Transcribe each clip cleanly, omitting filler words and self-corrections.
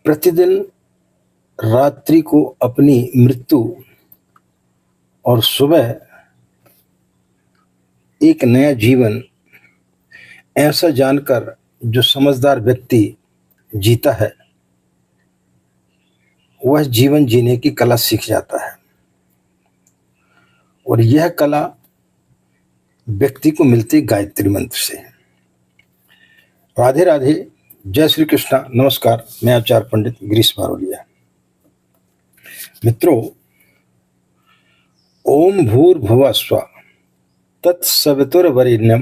प्रतिदिन रात्रि को अपनी मृत्यु और सुबह एक नया जीवन, ऐसा जानकर जो समझदार व्यक्ति जीता है वह जीवन जीने की कला सीख जाता है। और यह कला व्यक्ति को मिलती गायत्री मंत्र से। राधे राधे, जय श्री कृष्णा, नमस्कार। मैं आचार्य पंडित गिरीश बारोलिया। मित्रों, ओम भूर्भुवः स्वः तत्सवितुर्वरेण्यं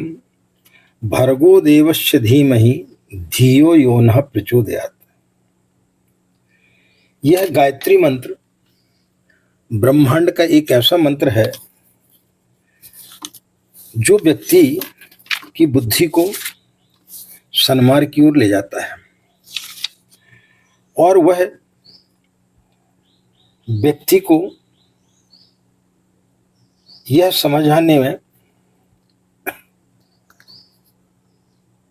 भर्गो देवस्य धीमहि धियो यो नः प्रचोदयात्। यह गायत्री मंत्र ब्रह्मांड का एक ऐसा मंत्र है जो व्यक्ति की बुद्धि को सन्मार्ग की ओर ले जाता है और वह व्यक्ति को यह समझाने में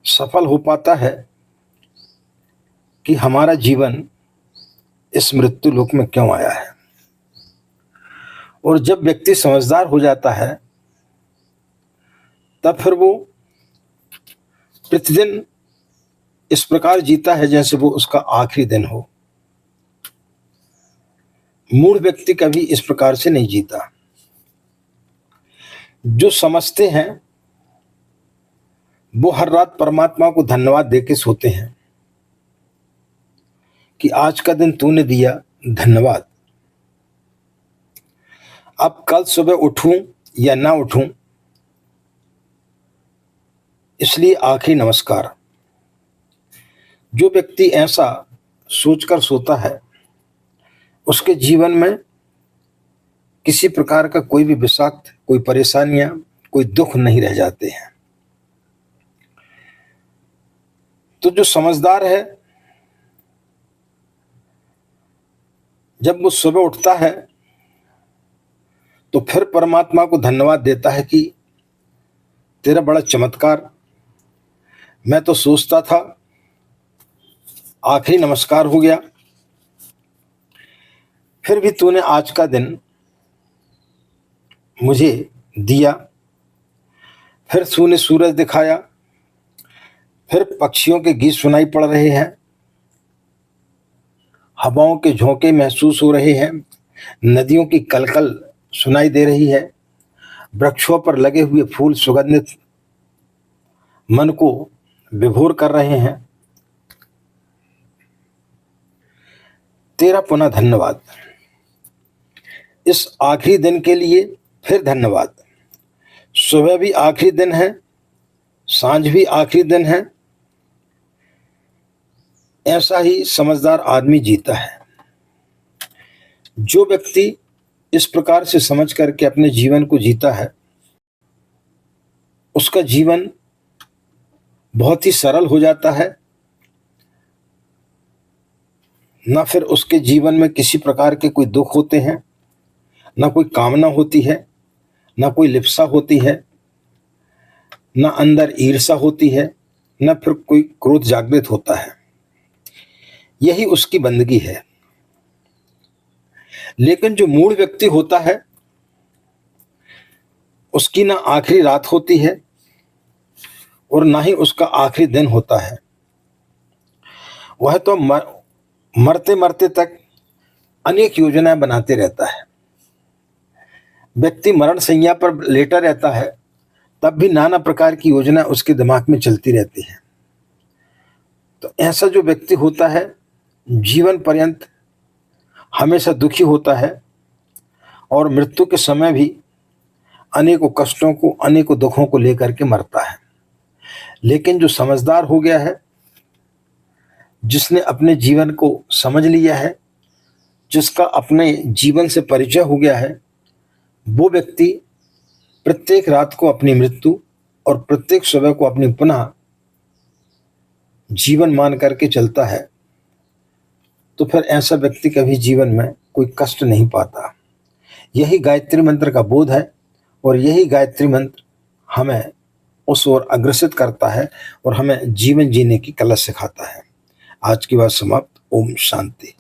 सफल हो पाता है कि हमारा जीवन इस मृत्यु लोक में क्यों आया है। और जब व्यक्ति समझदार हो जाता है तब फिर वो प्रतिदिन इस प्रकार जीता है जैसे वो उसका आखिरी दिन हो। मूढ़ व्यक्ति कभी इस प्रकार से नहीं जीता। जो समझते हैं वो हर रात परमात्मा को धन्यवाद देके सोते हैं कि आज का दिन तूने दिया, धन्यवाद। अब कल सुबह उठूं या ना उठूं, इसलिए आखिरी नमस्कार। जो व्यक्ति ऐसा सोचकर सोता है उसके जीवन में किसी प्रकार का कोई भी विषाक्त, कोई परेशानियां, कोई दुख नहीं रह जाते हैं। तो जो समझदार है, जब वो सुबह उठता है तो फिर परमात्मा को धन्यवाद देता है कि तेरा बड़ा चमत्कार। मैं तो सोचता था आखिरी नमस्कार हो गया, फिर भी तूने आज का दिन मुझे दिया। फिर तूने सूरज दिखाया, फिर पक्षियों के गीत सुनाई पड़ रहे हैं, हवाओं के झोंके महसूस हो रहे हैं, नदियों की कलकल सुनाई दे रही है, वृक्षों पर लगे हुए फूल सुगंधित मन को विभोर कर रहे हैं। तेरा पुनः धन्यवाद। इस आखिरी दिन के लिए फिर धन्यवाद। सुबह भी आखिरी दिन है, सांझ भी आखिरी दिन है। ऐसा ही समझदार आदमी जीता है। जो व्यक्ति इस प्रकार से समझ करके अपने जीवन को जीता है उसका जीवन बहुत ही सरल हो जाता है। ना फिर उसके जीवन में किसी प्रकार के कोई दुख होते हैं, ना कोई कामना होती है, ना कोई लिप्सा होती है, ना अंदर ईर्ष्या होती है, ना फिर कोई क्रोध जागृत होता है। यही उसकी बंदगी है। लेकिन जो मूढ़ व्यक्ति होता है उसकी ना आखिरी रात होती है और ना ही उसका आखिरी दिन होता है। वह तो मरते मरते तक अनेक योजनाएं बनाते रहता है। व्यक्ति मरण शैया पर लेटा रहता है तब भी नाना प्रकार की योजना उसके दिमाग में चलती रहती है। तो ऐसा जो व्यक्ति होता है जीवन पर्यंत हमेशा दुखी होता है और मृत्यु के समय भी अनेकों कष्टों को, अनेकों दुखों को लेकर के मरता है। लेकिन जो समझदार हो गया है, जिसने अपने जीवन को समझ लिया है, जिसका अपने जीवन से परिचय हो गया है, वो व्यक्ति प्रत्येक रात को अपनी मृत्यु और प्रत्येक सुबह को अपनी पुनः जीवन मान करके चलता है। तो फिर ऐसा व्यक्ति कभी जीवन में कोई कष्ट नहीं पाता। यही गायत्री मंत्र का बोध है और यही गायत्री मंत्र हमें उस ओर अग्रसित करता है और हमें जीवन जीने की कला सिखाता है। आज की बात समाप्त। ओम शांति।